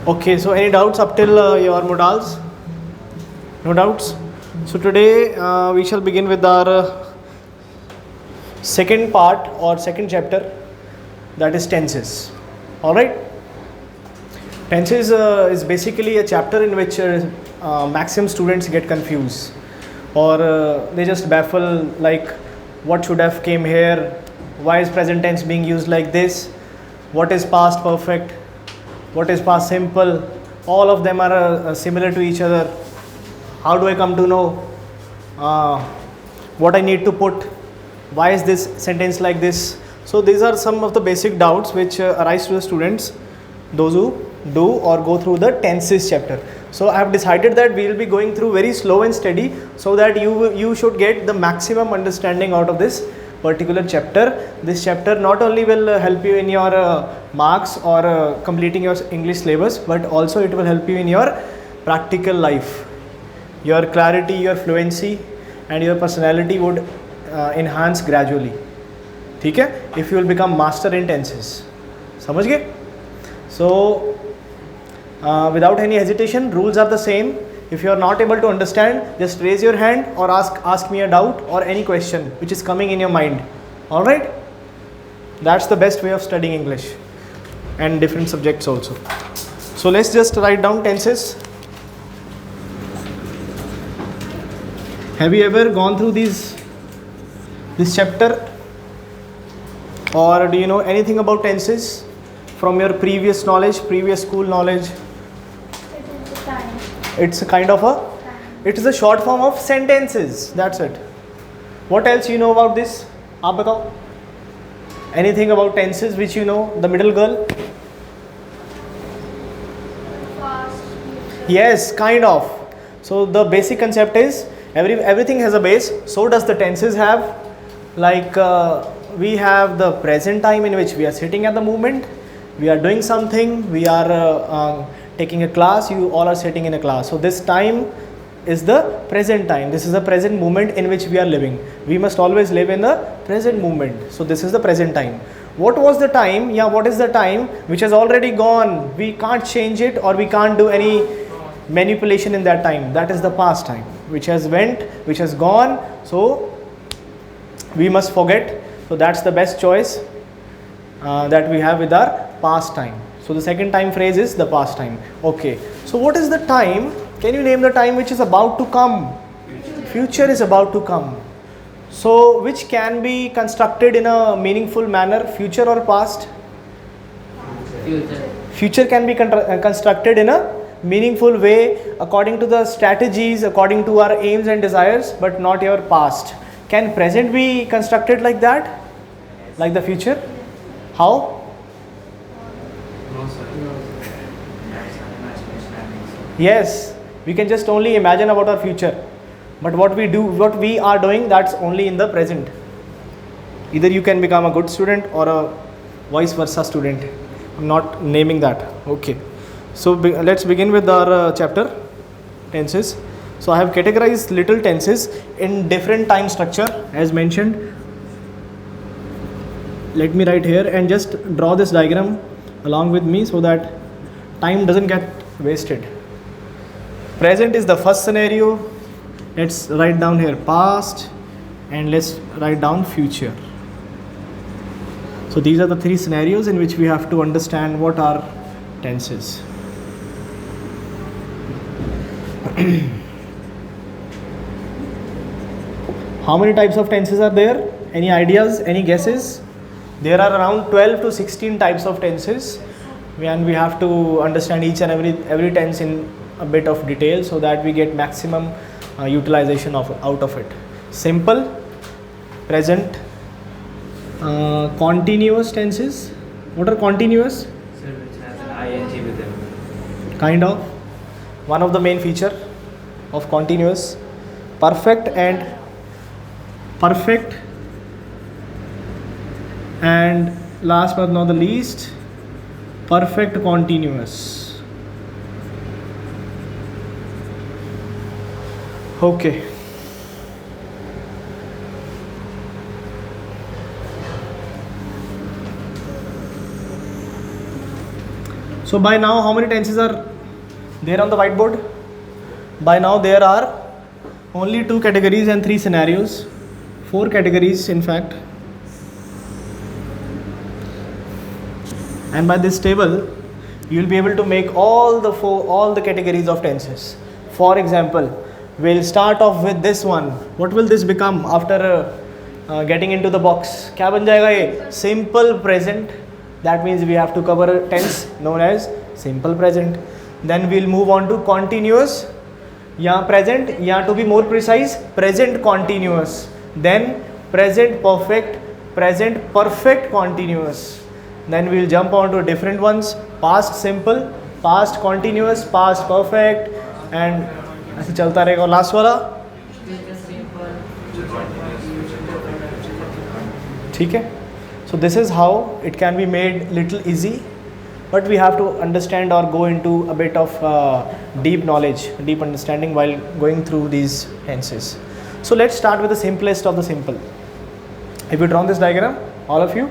Okay, so any doubts up till your modals? No doubts? So today we shall begin with our second part or second chapter, that is tenses. Alright? Tenses is basically a chapter in which maximum students get confused, or they just baffle, like what should have came here, why is present tense being used like this, what is past perfect, what is past simple. All of them are similar to each other. How do I come to know what I need to put, why is this sentence like this? So these are some of the basic doubts which arise to the students, those who do or go through the tenses chapter. So I have decided that we will be going through very slow and steady, so that you should get the maximum understanding out of this particular chapter. This chapter not only will help you in your marks or completing your English syllabus, but also it will help you in your practical life. Your clarity, your fluency and your personality would enhance gradually. ठीक है? If you will become master in tenses. समझ गए? So without any hesitation, rules are the same. If you are not able to understand, just raise your hand or ask me a doubt or any question which is coming in your mind. All right? That's the best way of studying English and different subjects also. So let's just write down tenses. Have you ever gone through this chapter, or do you know anything about tenses from your previous knowledge, previous school knowledge? It's a kind of it is a short form of sentences. That's it. What else you know about this? आप बताओ. Anything about tenses which you know? The middle girl. Yes, kind of. So the basic concept is everything has a base. So does the tenses have. Like we have the present time in which we are sitting at the moment. We are doing something. We are taking a class. You all are sitting in a class. So this time is the present time. This is the present moment in which we are living. We must always live in the present moment. So this is the present time. What was the time? Yeah, what is the time which has already gone? We can't change it, or we can't do any manipulation in that time. That is the past time, which has went, which has gone. So we must forget. So that's the best choice that we have with our past time. So the second time phrase is the past time. Okay. So what is the time? Can you name the time which is about to come? Future is about to come. So which can be constructed in a meaningful manner, future or past? Future can be constructed in a meaningful way according to the strategies, according to our aims and desires, but not your past. Can present be constructed like that? Like the future? How? Yes, we can just only imagine about our future. But what we are doing, that's only in the present. Either you can become a good student or a vice versa student. I'm not naming that. Okay. So let's begin with our chapter, tenses. So I have categorized little tenses in different time structure as mentioned. Let me write here and just draw this diagram along with me so that time doesn't get wasted. Present is the first scenario. Let's write down here past, and let's write down future. So these are the three scenarios in which we have to understand what are tenses. How many types of tenses are there? Any ideas? Any guesses? There are around 12 to 16 types of tenses, and we have to understand each and every tense in a bit of detail so that we get maximum utilization out of it. Simple, present, continuous tenses. What are continuous? Sir, which has an ing with them. Kind of. One of the main feature of continuous. Perfect and last but not the least, perfect continuous. Okay. So by now how many tenses are there on the whiteboard? By now there are only 2 categories and 3 scenarios, 4 categories in fact. And by this table you will be able to make all the categories of tenses. For example, we'll start off with this one. What will this become after getting into the box? क्या बन जाएगा ये? Simple present. That means we have to cover a tense known as simple present. Then we'll move on to continuous या present, या to be more precise, present continuous. Then present perfect, present perfect continuous. Then we'll jump on to different ones: past simple, past continuous, past perfect, and ऐसे चलता रहेगा. Last वाला ठीक है. So this is how it can be made little easy, but we have to understand or go into a bit of deep knowledge, deep understanding while going through these tenses. So let's start with the simplest of the simple. Have you drawn this diagram, all of you?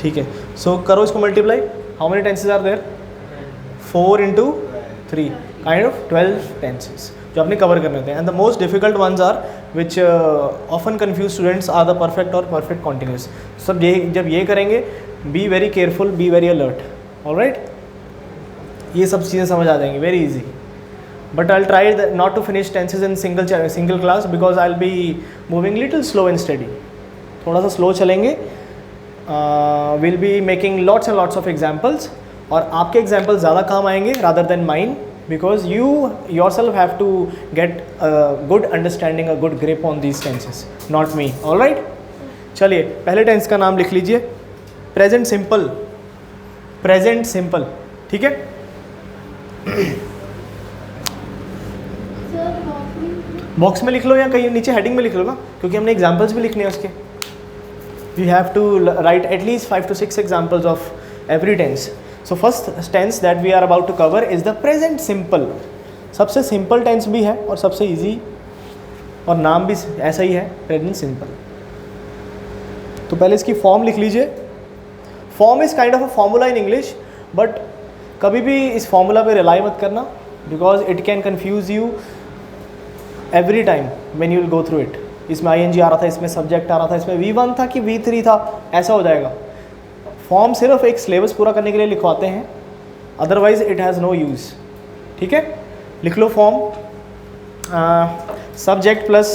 ठीक है. So करो इसको multiply. How many tenses are there? 4 into 3, kind of 12 tenses जो आपने cover करने होते हैं. And the most difficult ones are which often confuse students are the perfect or perfect continuous. सब ये जब ये करेंगे, be very careful, be very alert. All right? ये सब चीज़ें समझ आ जाएंगी, very easy. But I'll try not to finish tenses in single class because I'll be moving little slow and steady. थोड़ा सा slow चलेंगे. We'll be making lots and lots of examples, और आपके examples ज़्यादा काम आएंगे rather than mine. Because you yourself have to get a good understanding, a good grip on these tenses, not me. All right? चलिए पहले tense का नाम लिख लीजिए. Present simple. Present simple. ठीक है. बॉक्स में लिख लो या कहीं नीचे हेडिंग में लिख लो ना, क्योंकि हमने एग्जाम्पल्स भी लिखने हैं उसके. You have to write at least 5 to 6 examples of every tense. So first tense that we are about to cover is the present simple. सबसे सिंपल टेंस भी है और सबसे इजी, और नाम भी ऐसा ही है, प्रेजेंट सिंपल. तो पहले इसकी फॉर्म लिख लीजिए. Form is kind of a formula in English, but कभी भी इस फॉर्मूला पे रिलाई मत करना, because it can confuse you every time when you will go through it. इसमें ING आ रहा था, इसमें सब्जेक्ट आ रहा था, इसमें V1 था कि V3 था, ऐसा हो जाएगा. फॉर्म सिर्फ एक सिलेबस पूरा करने के लिए लिखवाते हैं, otherwise it has no use. ठीक है. लिख लो फॉर्म. सब्जेक्ट प्लस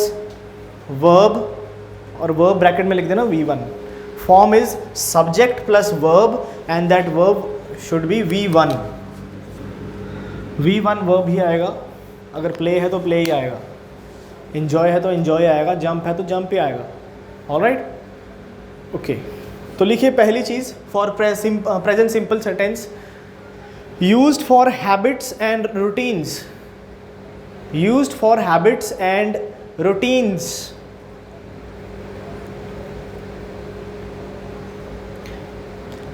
वर्ब, और वर्ब ब्रैकेट में लिख देना V1. Form is subject plus verb and that verb should be V1. V1 verb ही आएगा. अगर प्ले है तो प्ले ही आएगा, इन्जॉय है तो इन्जॉय आएगा, जंप है तो जंप ही आएगा. ऑलराइट. ओके. तो लिखिए पहली चीज़, for present simple sentence, used for habits and routines. Used for habits and routines.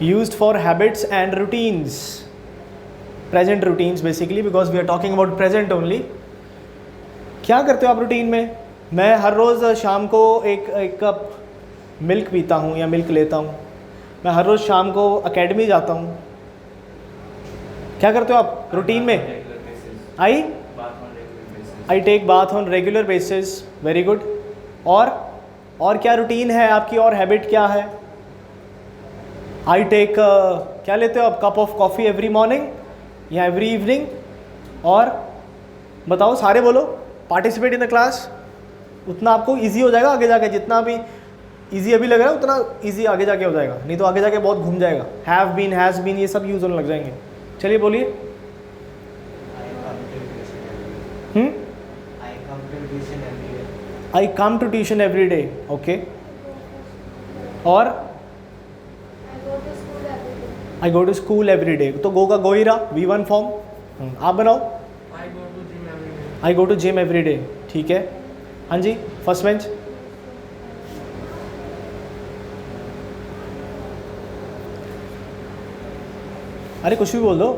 Used for habits and routines. Present routines basically, because we are talking about present only. क्या करते हो आप routine में? मैं हर रोज़ शाम को एक कप मिल्क पीता हूँ या मिल्क लेता हूँ. मैं हर रोज़ शाम को एकेडमी जाता हूँ. क्या करते हो आप रूटीन में? I take bath on regular basis. Very good. और क्या रूटीन है आपकी, और हैबिट क्या है? आई टेक क्या लेते हो आप? Cup of coffee every morning या एवरी इवनिंग. और बताओ, सारे बोलो. Participate in the class. उतना आपको ईजी हो जाएगा आगे जाके. जितना भी ईजी अभी लग रहा है उतना ईजी आगे जाके हो जाएगा, नहीं तो आगे जाके बहुत घूम जाएगा. हैव बीन, हैज़ बीन, ये सब यूज़ होने लग जाएंगे. चलिए बोलिए. I come to tuition every day. Okay. और I go to school every day. तो गो का गो ही रहा, V1 फॉर्म. आप बनाओ. I go to gym every day. ठीक है. हाँ जी, फर्स्ट बेंच. अरे कुछ भी बोल दो.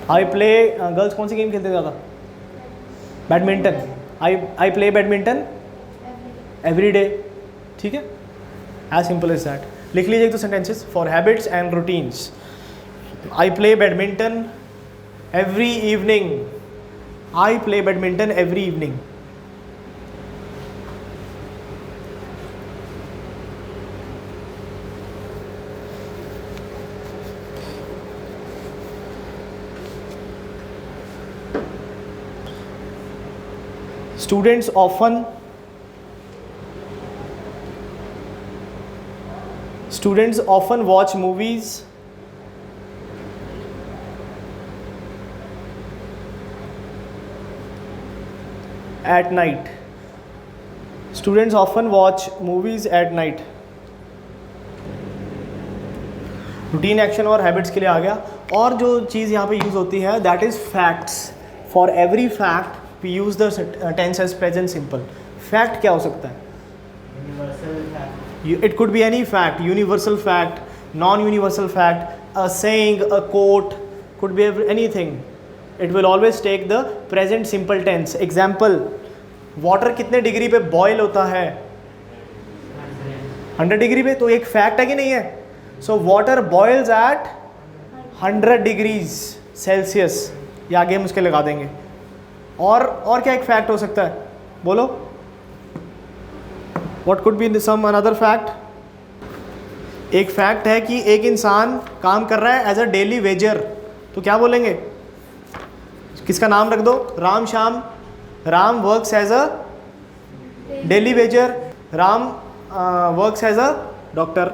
आई प्ले, गर्ल्स कौन सी गेम खेलते ज़्यादा? Badminton. I play badminton every day. ठीक है. As simple as that. लिख लीजिए तो sentences for habits and routines. I play badminton every evening. I play badminton every evening. Students often watch movies at night. Students often watch movies at night. Routine action और habits के लिए आ गया. और जो चीज़ यहाँ पे यूज़ होती है that is facts. For every fact we use the tense as present simple. Fact क्या हो सकता है? It could be any fact, universal fact, non-universal fact, a saying, a quote, could be anything. It will always take the present simple tense. Example, water कितने degree पे boil होता है? 100 degree पे. तो एक फैक्ट है कि नहीं है? So water boils at 100 degrees Celsius. ये आगे हम उसके लगा देंगे. और क्या एक फैक्ट हो सकता है? बोलो. What could be some another fact? एक फैक्ट है कि एक इंसान काम कर रहा है एज अ डेली वेजर. तो क्या बोलेंगे? किसका नाम रख दो? Ram Shyam. Ram works as a daily wager. Ram works as a doctor.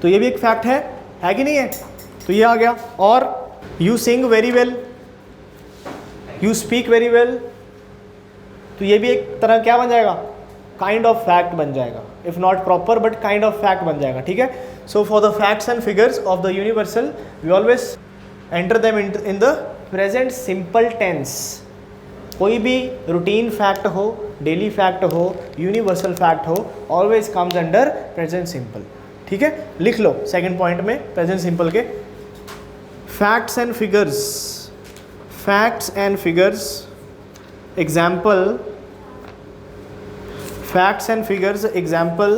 तो ये भी एक फैक्ट है कि नहीं है? तो ये आ गया. और you sing very well, you speak very well. तो ये भी एक तरह क्या बन जाएगा? काइंड ऑफ फैक्ट बन जाएगा. If not proper but kind of fact बन जाएगा. ठीक है. So for the facts and figures of the universal we always enter them in the present simple tense. कोई भी रूटीन फैक्ट हो, डेली फैक्ट हो, यूनिवर्सल फैक्ट हो, always comes under present simple. ठीक है. लिख लो सेकंड पॉइंट में प्रेजेंट सिंपल के facts and figures. Facts and figures. Example. Facts and figures. Example.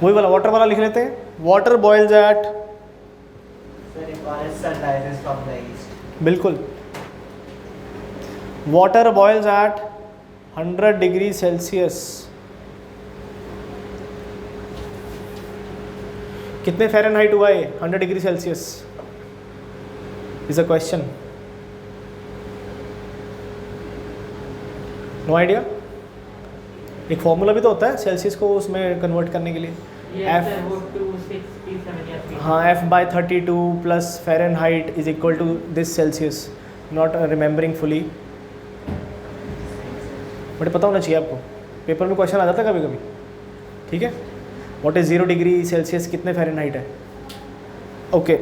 वही वाला वाटर वाला लिख लेते हैं. Water boils at. बिल्कुल. Water boils at 100 degree Celsius. कितने फ़ारेनहाइट हुआ ये 100 degree Celsius? Is a question. No idea. एक फॉर्मूला भी तो होता है सेल्सियस को उसमें कन्वर्ट करने के लिए. हाँ, F/32 plus Fahrenheit is equal to this Celsius. Not remembering fully but पता होना चाहिए आपको. पेपर में क्वेश्चन आ जाता है कभी कभी. ठीक है. What is 0 degree Celsius? कितने फ़ारेनहाइट है? Okay.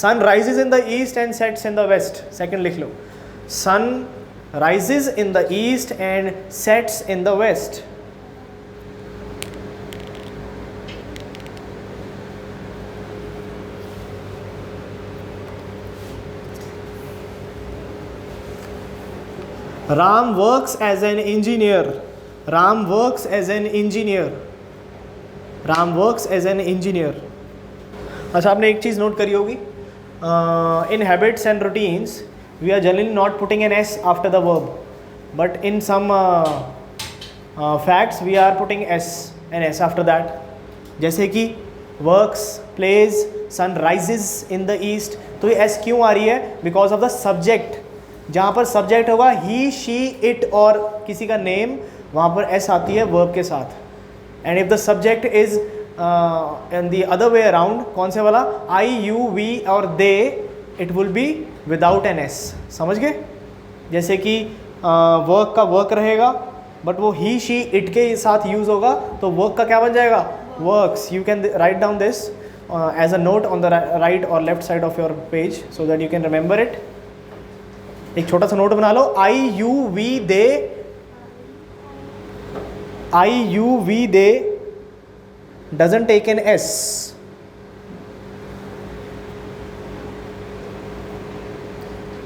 Sun rises in the east and sets in the west. Second लिख लो. सन rises in the east and sets in the west. Ram works as an engineer. Ram works as an engineer. Ram works as an engineer. अच्छा, आपने एक चीज़ note करी होगी. In habits and routines we are generally not putting an S after the verb, but in some facts we are putting an S after that. जैसे कि works, plays, sun rises in the east. तो ये S क्यों आ रही है? Because of the subject. जहाँ पर subject होगा he, she, it और किसी का name, वहाँ पर S आती है verb के साथ. And if the subject is in the other way around, कौन से वाला? I, you, we और they, it will be without an S. समझ गए? जैसे कि वर्क का वर्क रहेगा बट वो ही, शी, इट के साथ यूज़ होगा तो वर्क का क्या बन जाएगा? Works. You can write down this as a note on the right और left side of your page so that you can remember it. एक छोटा सा नोट बना लो. I, you, we, they. I, you, we, they doesn't take an S.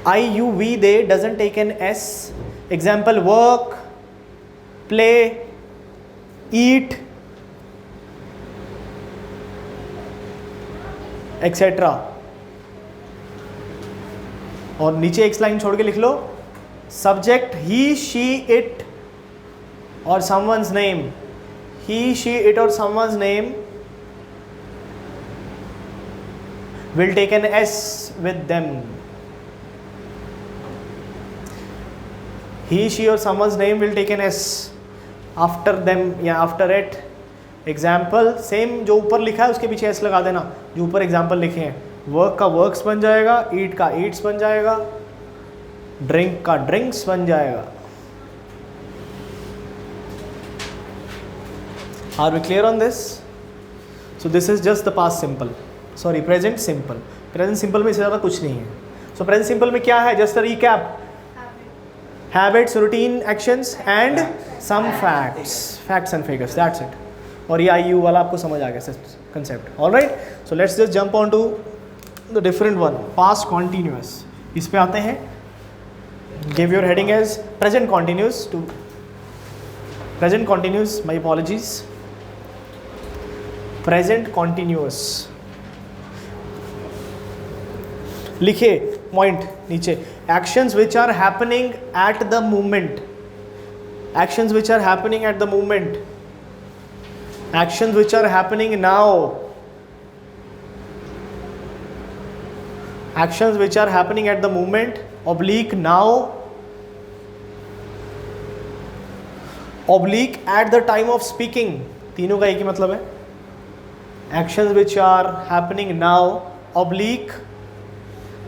I, you, we, they doesn't take an S. Example, work, play, eat, etcetera. और नीचे एक line छोड़ के लिख लो, सब्जेक्ट ही, शी, इट और someone's name, he, she, it और someone's name will take an S with them. He, she or someone's name will take an S after them या after it. Example same जो ऊपर लिखा है उसके पीछे S लगा देना, जो ऊपर एग्जाम्पल लिखे हैं। वर्क का वर्क्स बन जाएगा, ईट का ईट्स बन जाएगा, ड्रिंक का ड्रिंक्स बन जाएगा। Are we clear on this? So this is just the past simple. Sorry present simple. Present simple में इससे ज़्यादा कुछ नहीं है। सो प्रेजेंट सिंपल में क्या है? Just a recap, habits, routine, actions and some facts, facts and figures, that's it. और ये आई यू वाला आपको समझ आ गया concept. Alright, so let's just jump on to the different one, past continuous. इस पे आते हैं। Give your heading as present continuous to present continuous, my apologies. Present continuous लिखिए पॉइंट नीचे, actions which are happening at the moment, actions which are happening at the moment, actions which are happening now, actions which are happening at the moment oblique now oblique at the time of speaking. तीनों का एक ही मतलब है। Actions which are happening now oblique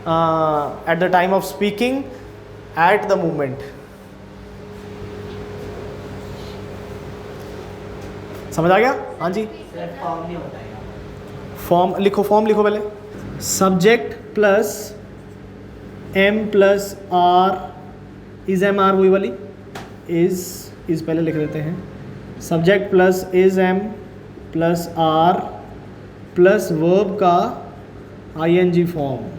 at the time of speaking, at the moment. समझ आ गया? हाँ जी। फॉर्म नहीं बताएगा। फॉर्म लिखो, फॉर्म लिखो पहले। Subject plus am plus are, is am are वही वाली, इज पहले लिख देते हैं। Subject plus is am plus are plus verb का ing form,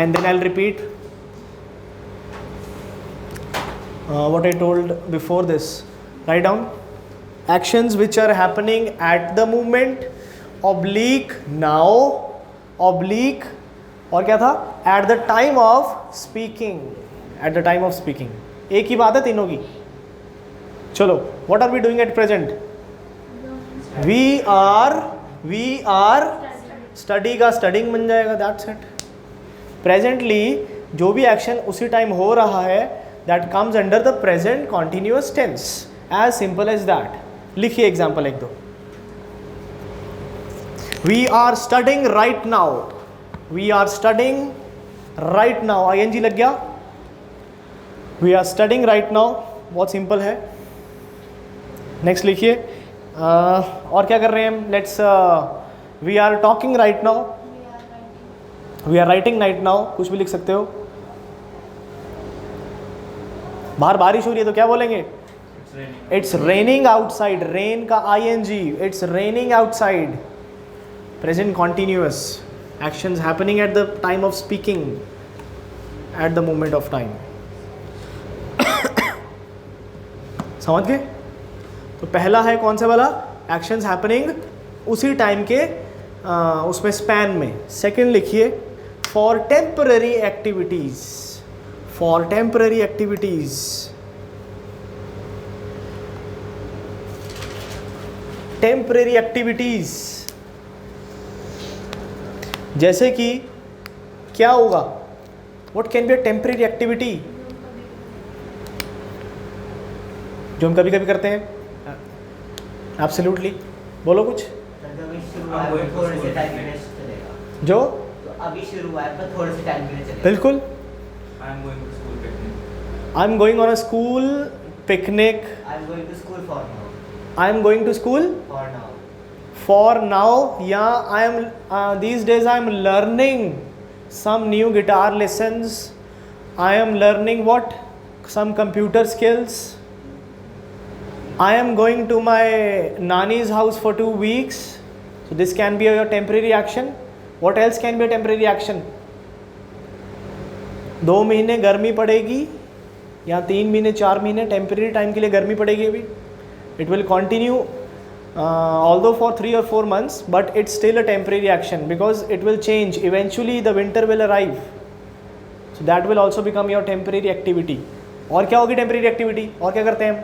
and then I'll repeat what I told before this. Write down actions which are happening at the moment oblique now oblique और क्या था? At the time of speaking, at the time of speaking। एक ही बात है तीनों की। चलो, what are we doing at present? we are study का studying बन जाएगा, that's it। प्रेजेंटली जो भी एक्शन उसी टाइम हो रहा है, that comes under the present continuous tense, as simple as that. लिखिए एग्जाम्पल एक दो। We are studying right now, we are studying right now, ing लग गया। We are studying right now, बहुत सिंपल है। नेक्स्ट लिखिए, और क्या कर रहे हैं हम? Let's, we are talking right now, we are writing right now, कुछ भी लिख सकते हो। बाहर बारिश हो रही है तो क्या बोलेंगे? इट्स रेनिंग आउटसाइड, रेन का ing, it's raining outside. Present continuous, actions happening at the time of speaking, eight the moment of time. समझ गए? तो पहला है कौन सा वाला? एक्शंस हैपनिंग उसी टाइम के उसमें स्पैन में। सेकंड लिखिए, for temporary activities, for temporary activities, temporary activities जैसे कि क्या होगा? What can be a temporary activity जो हम कभी कभी करते हैं? एब्सोल्युटली, बोलो कुछ। थोड़े से टाइम के लिए चलेगा। जो तो अभी शुरू हुआ है, पर थोड़े से टाइम के लिए चलेगा। बिल्कुल। I'm going to school picnic. I am going on a school picnic, I am going to school for now, I am going to school for now, for now, yeah, I am these days I am learning some new guitar lessons, I am learning what, some computer skills, I am going to my nani's house for 2 weeks, so this can be a temporary action. What else can be a temporary action? 2 महीने गर्मी पड़ेगी या 3 महीने 4 महीने temporary time के लिए गर्मी पड़ेगी अभी. It will continue although for 3 or 4 months, but it's still a temporary action because it will change. Eventually the winter will arrive, so that will also become your temporary activity. और क्या होगी temporary activity? और क्या करते हैं हम?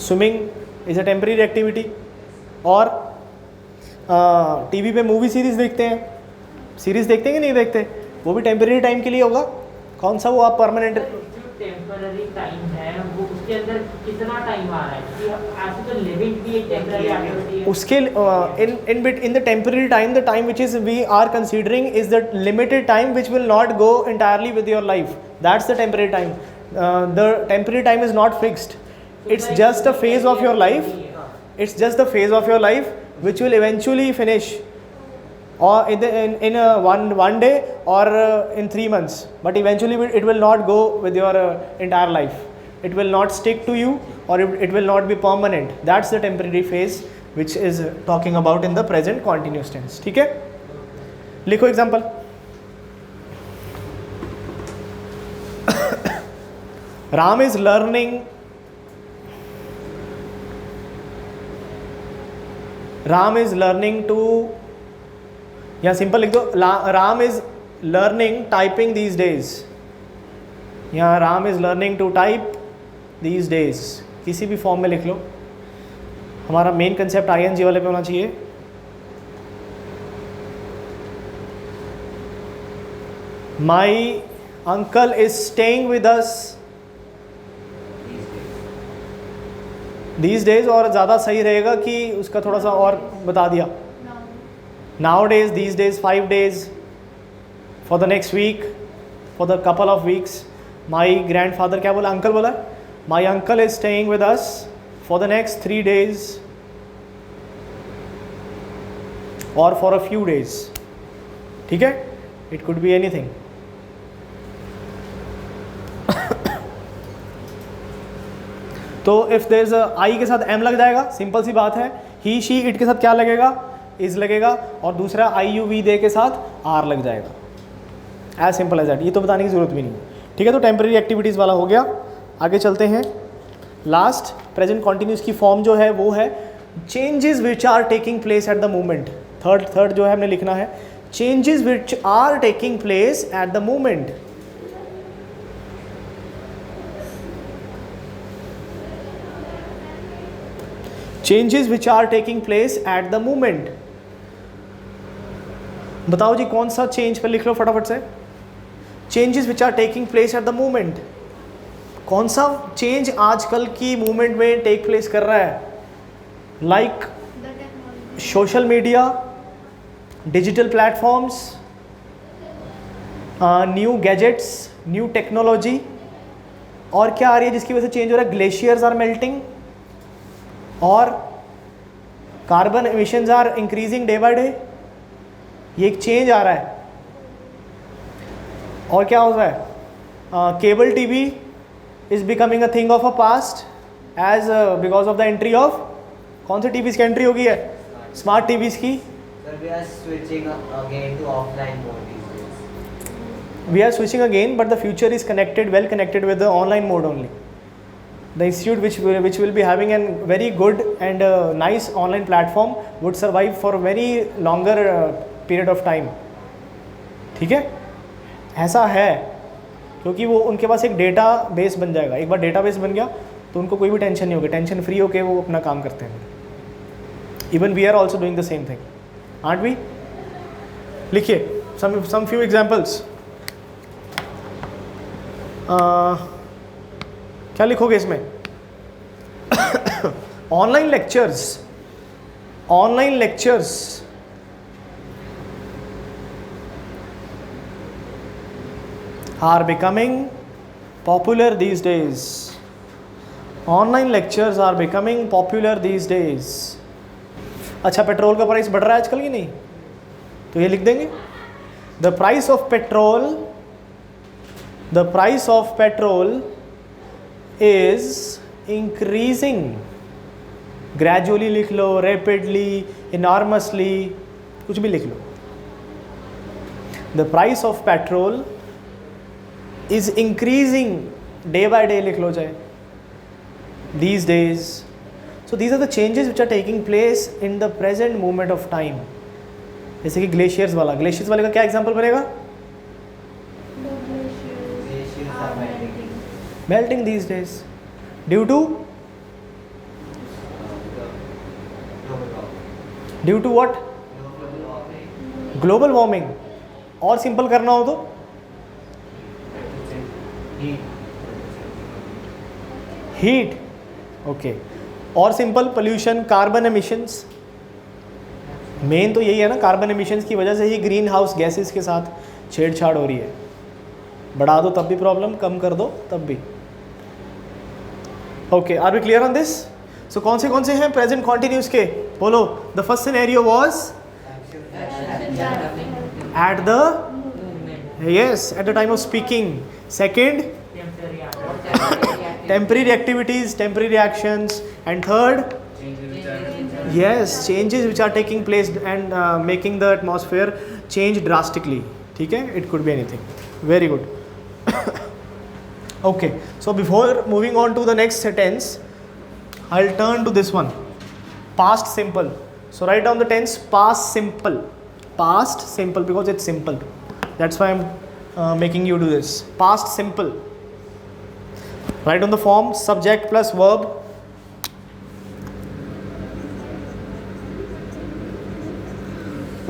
Swimming is a temporary activity. और TV पे मूवी सीरीज देखते हैं. सीरीज देखते हैं कि नहीं देखते? वो भी टेम्परेरी टाइम के लिए होगा. कौन सा वो आप परमानेंट? टेम्पररी टाइम है वो उसके अंदर कितना टाइम आ रहा है कि ऐसे तो लिविंग भी एक टेम्पररी एक्टिविटी है उसके in the temporary time, the time which is we are considering is the limited time which will not go entirely with your life. That's the temporary time. The temporary time is not fixed. It's just a phase of your life. It's just the phase of your life which will eventually finish, or in one day or in 3 months, but eventually it will not go with your entire life. It will not stick to you, or it will not be permanent. That's the temporary phase which is talking about in the present continuous tense. ठीक है, लिखो example. Ram is learning. Ram is learning to, या simple लिख दो, Ram is learning typing these days. यहाँ Ram is learning to type these days. किसी भी form में लिख लो. हमारा मेन कंसेप्ट आईएनजी वाले पे होना चाहिए. My uncle is staying with us these days. और ज़्यादा सही रहेगा कि उसका थोड़ा सा और बता दिया. Nowadays, these days, 5 days, for the next week, for the couple of weeks. My grandfather क्या बोला? अंकल बोला. My uncle is staying with us for the next 3 days or for a few days. ठीक है? It could be anything. तो if there is a I के साथ M लग जाएगा, सिंपल सी बात है. He, she, it के साथ क्या लगेगा? इज लगेगा. और दूसरा आई यू वी दे के साथ आर लग जाएगा. As simple as that. ये तो बताने की जरूरत भी नहीं है. ठीक है, तो टेम्परेरी एक्टिविटीज़ वाला हो गया. आगे चलते हैं. लास्ट प्रेजेंट कॉन्टिन्यूस की फॉर्म जो है वो है changes which are taking place at the moment. Third जो है हमने लिखना है changes which are taking place at the moment. Changes which are taking place at the moment. बताओ जी कौन सा चेंज पर लिख लो फटाफट से. Changes which are taking place at the moment. कौन सा चेंज आजकल की मूवमेंट में टेक प्लेस कर रहा है? Like social media, digital platforms, new gadgets, new technology. और क्या आ रही है जिसकी वजह से चेंज हो रहा है? ग्लेशियर्स आर मेल्टिंग और carbon emissions are increasing day by day. ये एक चेंज आ रहा है. और क्या हो रहा है? Cable TV is becoming a thing of a past as because of the entry of कौन से टीवीज की एंट्री होगी है? स्मार्ट टीवीज की. We are switching again to offline mode these days. We are switching again, but the future is connected, well connected with the online mode only. The institute which will be having a very good and nice online platform would survive for a very longer period of time. ठीक है, ऐसा है क्योंकि वो उनके पास एक data base बन जाएगा. एक बार डेटा बेस बन गया तो उनको कोई भी टेंशन नहीं होगी. टेंशन फ्री होके वो अपना काम करते हैं. Even we are also doing the same thing, aren't we. लिखिए सम फ्यू एग्जाम्पल्स. क्या लिखोगे इसमें? Online lectures. Online lectures are becoming popular these days. Online lectures are becoming popular these days. अच्छा, पेट्रोल का प्राइस बढ़ रहा है आजकल कि नहीं? तो ये लिख देंगे. The price of petrol is increasing. Gradually लिख लो, rapidly, enormously, कुछ भी लिख लो. The price of petrol is increasing day by day, लिख लो चाहे, these days. So these are the changes which are taking place in the present moment of time. जैसे कि ग्लेशियर्स वाला का क्या एग्जांपल बनेगा? Glaciers are melting. Melting these days due to what? Global warming. और सिंपल करना हो तो हीट. ओके. और simple pollution, carbon emissions. Main तो यही है ना, कार्बन एमिशंस की वजह से ही ग्रीन हाउस गैसेस के साथ छेड़छाड़ हो रही है. बढ़ा दो तब भी प्रॉब्लम, कम कर दो तब भी. Okay, are we clear on this? So कौन से हैं प्रेजेंट कॉन्टिन्यूस के? बोलो. The first scenario was at the time of speaking. Second, temporary activities, temporary actions, and third, changes which are taking place and making the atmosphere change drastically. ठीक है, it could be anything. Very good. Okay, so before moving on to the next tense, I'll turn to this one, past simple. So write down the tense past simple because it's simple. That's why I'm making you do this. Past simple. Write on the form subject plus verb.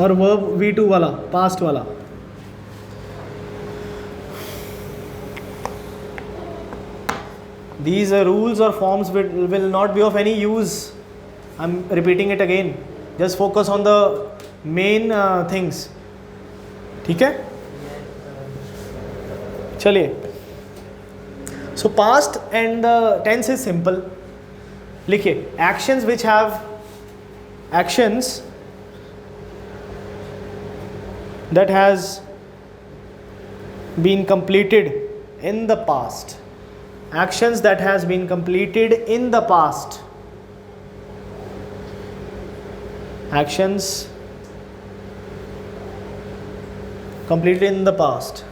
और verb V2 वाला, past वाला. These rules or forms will not be of any use. I'm repeating it again. Just focus on the main things. ठीक है? चलिए. So past and the tense is simple. लिखिए, actions which have actions that has been completed in the past. Actions that has been completed in the past. Actions completed in the past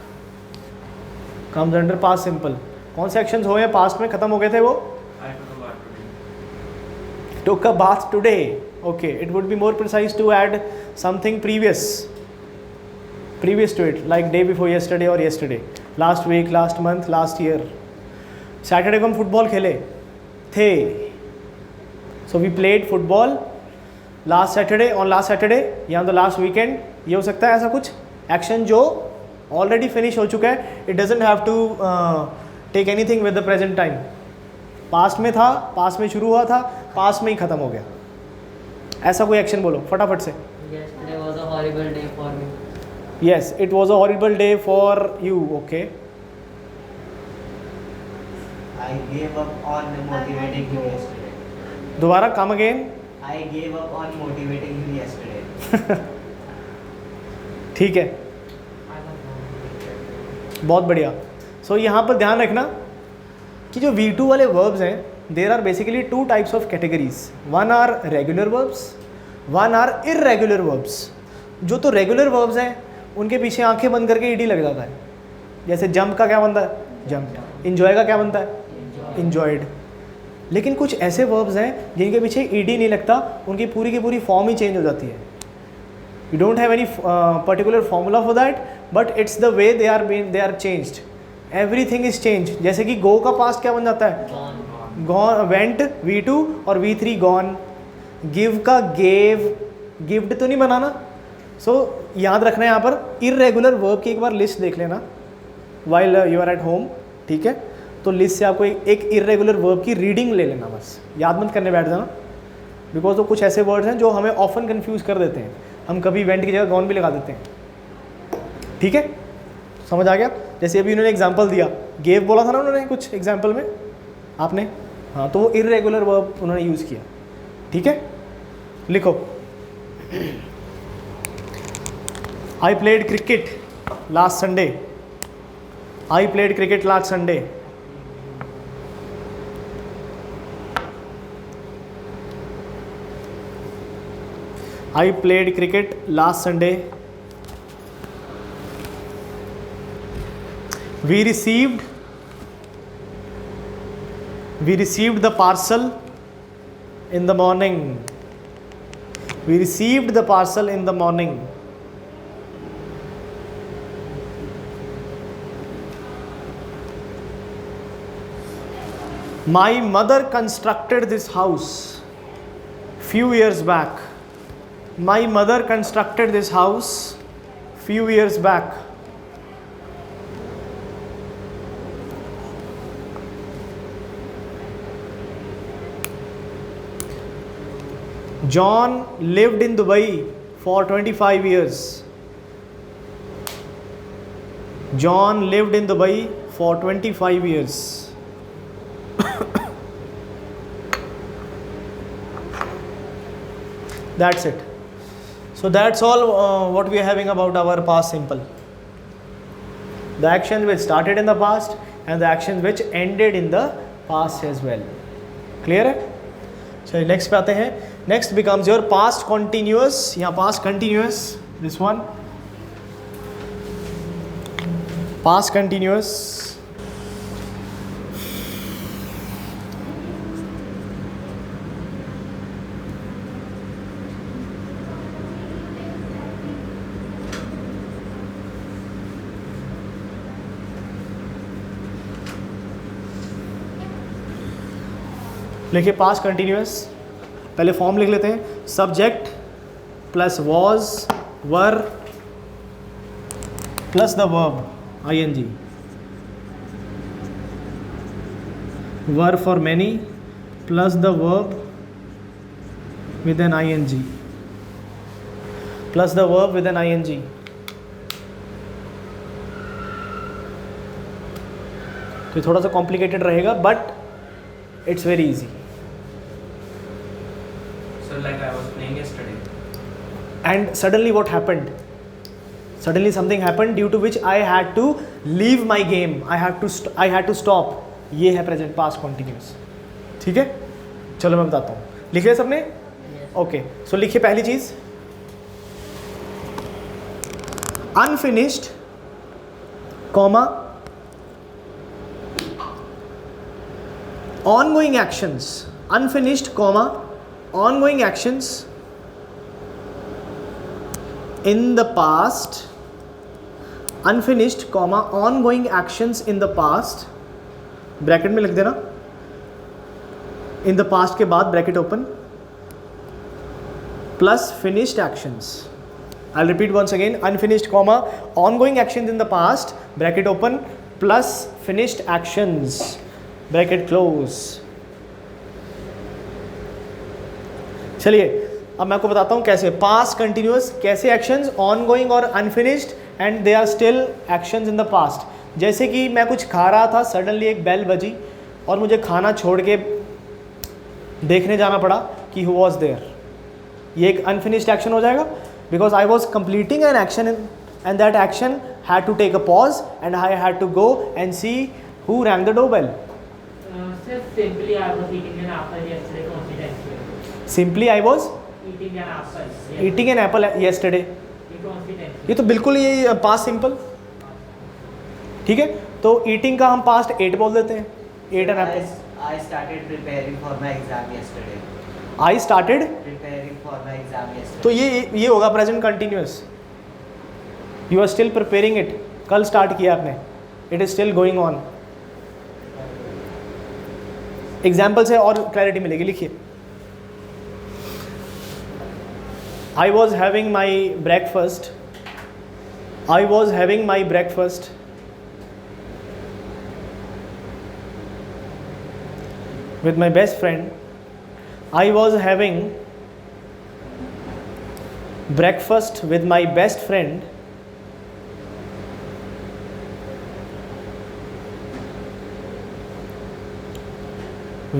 comes under past simple. कौन से actions हुए हैं past में, खत्म हो गए थे वो? took a bath today. Okay, it would be more precise to add something previous to it, like day before yesterday or yesterday, last week, last month, last year. Saturday को हम फुटबॉल खेले थे. So we played football last Saturday, on last Saturday या the last weekend. ये हो सकता है ऐसा कुछ एक्शन जो ऑलरेडी फिनिश हो चुका है. It doesn't have to take anything with the present time. Past में था, पास्ट में शुरू हुआ था, पास्ट में ही ख़त्म हो गया. ऐसा कोई एक्शन बोलो फटाफट से. Yesterday was a horrible day for me. Yes, it was a horrible day for you. Okay. I gave up on motivating you yesterday. दोबारा come again. I gave up on motivating you yesterday. ठीक है, बहुत बढ़िया. सो यहाँ पर ध्यान रखना कि जो V2 वाले वर्ब्स हैं, there are basically two types of categories. One are regular verbs, one are irregular verbs. जो तो रेगुलर वर्ब्स हैं उनके पीछे आंखें बंद करके ईडी लग जाता है. जैसे जंप का क्या बनता है, जंप. इंजॉय का क्या बनता है, इंजॉयड. लेकिन कुछ ऐसे वर्ब्स हैं जिनके पीछे ईडी नहीं लगता, उनकी की पूरी फॉर्म ही चेंज हो जाती है. You don't have any particular formula for that, but it's the way they are changed. Everything is change. जैसे कि गो का पास्ट क्या बन जाता है, गॉन. वेंट V2 और V3 गॉन. गिव का गेव, गिव्ड तो नहीं बनाना. सो याद रखना है यहाँ पर इरेगुलर वर्ब की एक बार लिस्ट देख लेना while you are at home. ठीक है, तो लिस्ट से आपको एक इरेगुलर वर्ब की रीडिंग ले लेना, बस याद मत करने बैठ जाना. बिकॉज वो कुछ ऐसे वर्ड्स हैं जो हमें ऑफन कंफ्यूज कर देते हैं. हम कभी वेंट की जगह गॉन भी लगा देते हैं. ठीक है, समझ आ गया. जैसे अभी उन्होंने एग्जांपल दिया, गेव बोला था ना उन्होंने कुछ एग्जांपल में आपने, हाँ, तो वो इरेगुलर वर्ब उन्होंने यूज़ किया. ठीक है, लिखो. I played cricket last Sunday. I played cricket last Sunday. I played cricket last Sunday. We received the parcel in the morning. We received the parcel in the morning. My mother constructed this house few years back. My mother constructed this house few years back. John lived in Dubai for 25 years. John lived in Dubai for 25 years. That's it. So that's all what we are having about our past simple. The actions which started in the past and the actions which ended in the past as well. Clear है? चलिए next पे आते हैं. Next becomes your past continuous. यहाँ past continuous, this one past continuous. लिखिए past continuous. पहले form लिख लेते हैं. Subject plus was were plus the verb ing. Were for many plus the verb with an ing. Plus the verb with an ing. तो थोड़ा सा complicated रहेगा but it's very easy. So like I was playing yesterday. And suddenly what happened? Suddenly something happened due to which I had to leave my game. I had to stop. ये है present past continuous. ठीक है? चलो मैं बताता हूँ. लिख लिया सबने? ओके. सो लिखिए पहली चीज unfinished, comma ongoing actions. Unfinished, comma ongoing actions in the past. Unfinished, comma ongoing actions in the past. Bracket में लिख देना. in the past के बाद bracket open plus finished actions. I'll repeat once again. Unfinished, comma ongoing actions in the past bracket open plus finished actions bracket close. चलिए अब मैं आपको बताता हूँ कैसे. पास्ट कंटिन्यूअस कैसे एक्शंस ऑनगोइंग और unfinished and they are still actions in the past. जैसे कि मैं कुछ खा रहा था, सडनली एक बेल बजी और मुझे खाना छोड़ के देखने जाना पड़ा कि हु वॉज देयर. ये एक अनफिनिश्ड एक्शन हो जाएगा because I was completing an action and that action had to take a pause and I had to go and see who rang the doorbell. Sir, simply I was eating an apple yesterday. Coincidence. Simply I was Eating an apple. eating an apple yesterday. ये coincidence. ये तो बिल्कुल ये past simple. ठीक है, तो eating का हम पास्ट 8 बोल देते हैं. 8 an apple. I started preparing for my exam yesterday. I started. Preparing for my exam yesterday. तो ये होगा present continuous. You are still preparing it. कल स्टार्ट किया आपने. It is still going on. Example से और क्लैरिटी मिलेगी. लिखिए I was having my breakfast. I was having my breakfast with my best friend. I was having breakfast with my best friend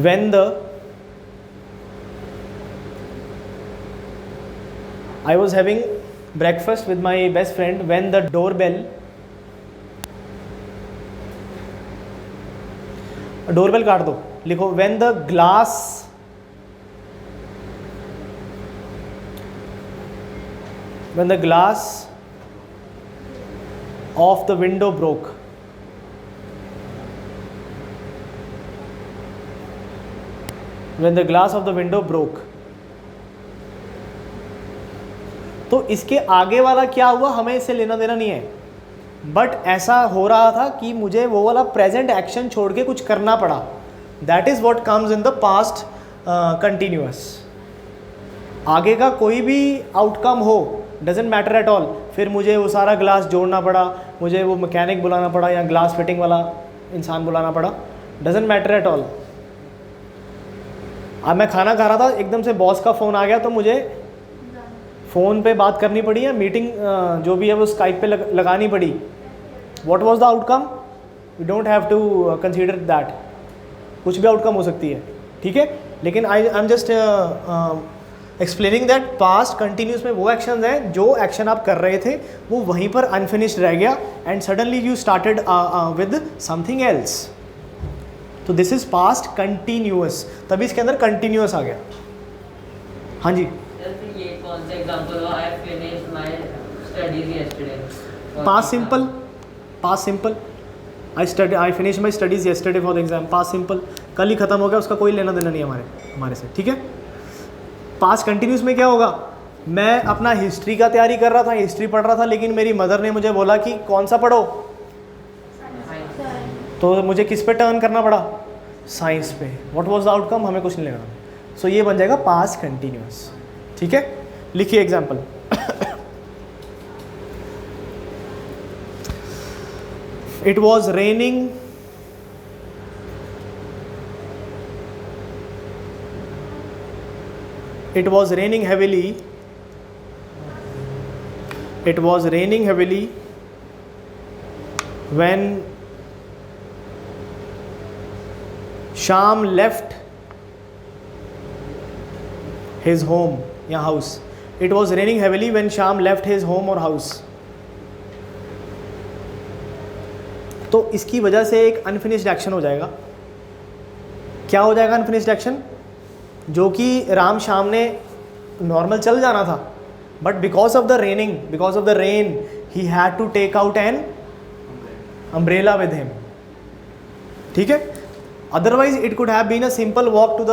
when the I was having breakfast with my best friend when the doorbell काट दो. लिखो when the glass of the window broke. when the glass of the window broke. तो इसके आगे वाला क्या हुआ हमें इससे लेना देना नहीं है, बट ऐसा हो रहा था कि मुझे वो वाला प्रेजेंट एक्शन छोड़ के कुछ करना पड़ा. That is what comes in the past continuous. आगे का कोई भी आउटकम हो डजेंट मैटर एट ऑल. फिर मुझे वो सारा ग्लास जोड़ना पड़ा, मुझे वो मैकेनिक बुलाना पड़ा या ग्लास फिटिंग वाला इंसान बुलाना पड़ा, डजेंट मैटर एट ऑल. अब मैं खाना खा रहा था, एकदम से बॉस का फ़ोन आ गया तो मुझे फ़ोन पे बात करनी पड़ी या मीटिंग जो भी है वो स्काइप पे लगानी पड़ी. What was the outcome? We don't have to consider that. कुछ भी आउटकम हो सकती है, ठीक है. लेकिन I am just explaining that past continuous में वो एक्शन हैं जो एक्शन आप कर रहे थे वो वहीं पर अनफिनिश्ड रह गया and suddenly you started with something else. तो दिस इज पास्ट कंटिन्यूअस, तभी इसके अंदर कंटिन्यूअस आ गया. हाँ जी, जैसे ये कौन सा एग्जांपल हुआ, I finished my studies yesterday. Past simple. Past simple. I finish my studies yesterday for the exam. Past simple, कल ही खत्म हो गया, उसका कोई लेना देना नहीं है हमारे से, ठीक है. पास्ट कंटिन्यूस में क्या होगा, मैं अपना हिस्ट्री का तैयारी कर रहा था, हिस्ट्री पढ़ रहा था, लेकिन मेरी मदर ने मुझे बोला कि कौन सा पढ़ो, तो मुझे किस पे टर्न करना पड़ा, साइंस पे. व्हाट वाज द आउटकम, हमें कुछ नहीं लेना. सो ये बन जाएगा पास्ट कंटिन्यूस, ठीक है. लिखिए example. It was raining. It was raining heavily. It was raining heavily when Sham left his home या house. It was raining heavily when Sham left his home or house. तो इसकी वजह से एक unfinished action हो जाएगा. क्या हो जाएगा अनफिनिश्ड एक्शन? जो कि राम शाम ने नॉर्मल चल जाना था, but because of the rain he had to take out an umbrella with him, ठीक है. Otherwise it could have been a simple walk to the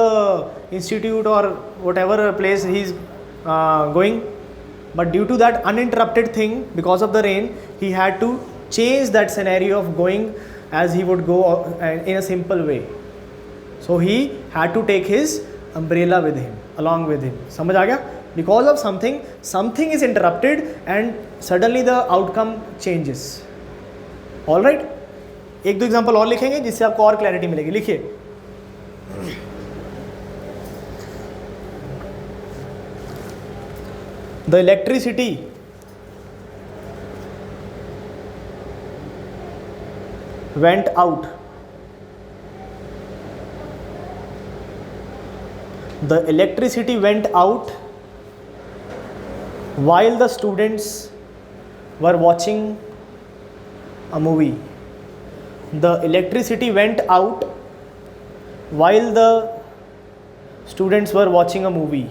institute और whatever place he is going, but due to that uninterrupted thing because of the rain he had to change that scenario of going as he would go in a simple way. So he had to take his umbrella with him, along with him. समझ आ गया? Because of something is interrupted and suddenly the outcome changes. All right? एक दो example और लिखेंगे जिससे आपको और क्लैरिटी मिलेगी. लिखिए. The electricity went out. The electricity went out while the students were watching a movie. The electricity went out while the students were watching a movie.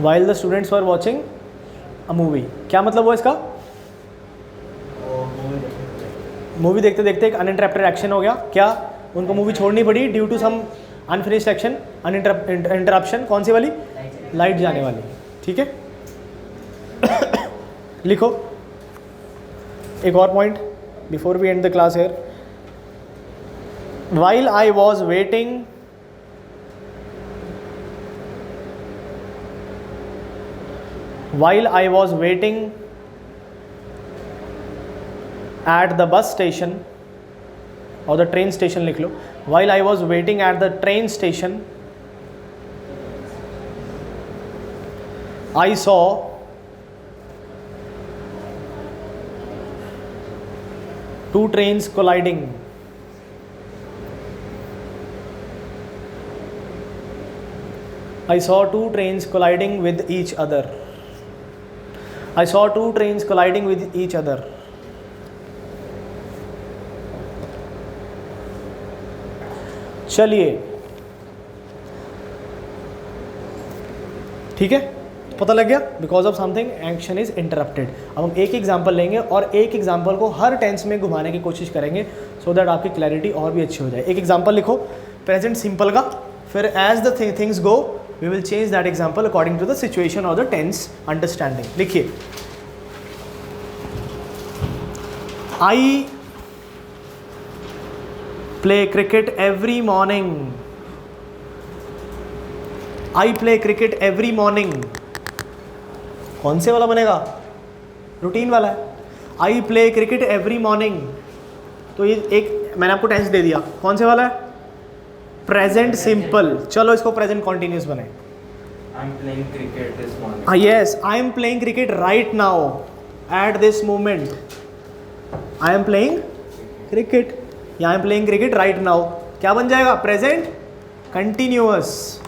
While the students were watching a movie. क्या मतलब हुआ इसका? Movie देखते देखते एक uninterrupted action हो गया. क्या उनको मूवी छोड़नी पड़ी due to some unfinished action, interruption. कौन सी वाली? लाइट जाने वाली, ठीक है. लिखो एक और point before we end the class here. While I was waiting at the bus station or the train station, लिख लो. While I was waiting at the train station, I saw two trains colliding. I saw two trains colliding with each other. I saw two trains colliding with each other. चलिए, ठीक है. पता लग गया? Because of something action is interrupted. अब हम एक example लेंगे और एक एग्जाम्पल को हर टेंस में घुमाने की कोशिश करेंगे सो दैट आपकी क्लैरिटी और भी अच्छी हो जाए। एक एग्जाम्पल लिखो प्रेजेंट सिंपल का, फिर as the things go we will change that example according to the situation और द टेंस अंडरस्टैंडिंग। लिखिए, I play cricket every morning. I play cricket every morning. कौन से वाला बनेगा? रूटीन वाला है। I play cricket every morning, तो ये एक मैंने आपको टेंस दे दिया। कौन से वाला है? Present simple. चलो इसको प्रेजेंट कॉन्टिन्यूस बने। I'm playing cricket this morning. Yes, I am playing cricket right now at this moment. I am playing cricket या I am playing cricket right now क्या बन जाएगा? Present continuous.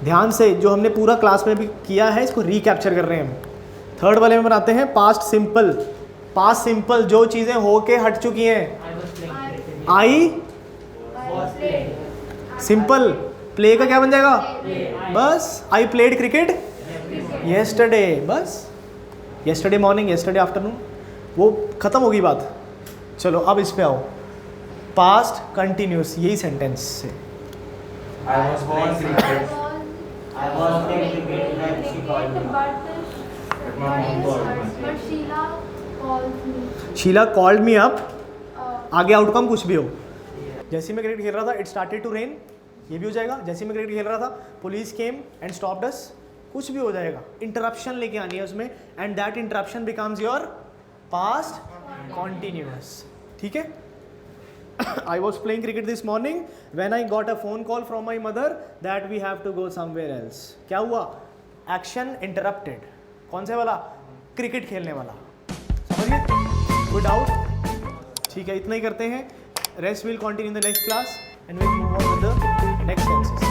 ध्यान से, जो हमने पूरा क्लास में भी किया है इसको रिकैप्चर कर रहे हैं हम। थर्ड वाले में बनाते हैं पास्ट सिंपल। पास्ट सिंपल जो चीज़ें होके हट चुकी हैं। आई सिंपल, प्ले का क्या बन जाएगा? बस आई प्लेड क्रिकेट येस्टरडे, बस येस्टरडे मॉर्निंग, येस्टरडे आफ्टरनून, वो खत्म होगी बात। चलो अब इस पे आओ, पास्ट कंटिन्यूस, यही सेंटेंस से। I was playing cricket. I was playing cricket when she called me. But my mom called me. But Sheila called me. Sheila called me up. Uh, आगे आउटकम कुछ भी हो। जैसे मैं क्रिकेट खेल रहा था, इट स्टार्टेड टू रेन, ये भी हो जाएगा। जैसे मैं क्रिकेट खेल रहा था, पुलिस केम एंड स्टॉप्ड अस, कुछ भी हो जाएगा। इंटरप्शन लेके आनी है उसमें, and that interruption becomes your past continuous. ठीक है? I was playing cricket this morning when I got a phone call from my mother that we have to go somewhere else. क्या हुआ? Action interrupted. कौन से वाला? Cricket खेलने वाला। समझ गए? कोई डाउट? ठीक है, इतना ही करते हैं। Rest will continue in the next class and we'll move on with the next tenses.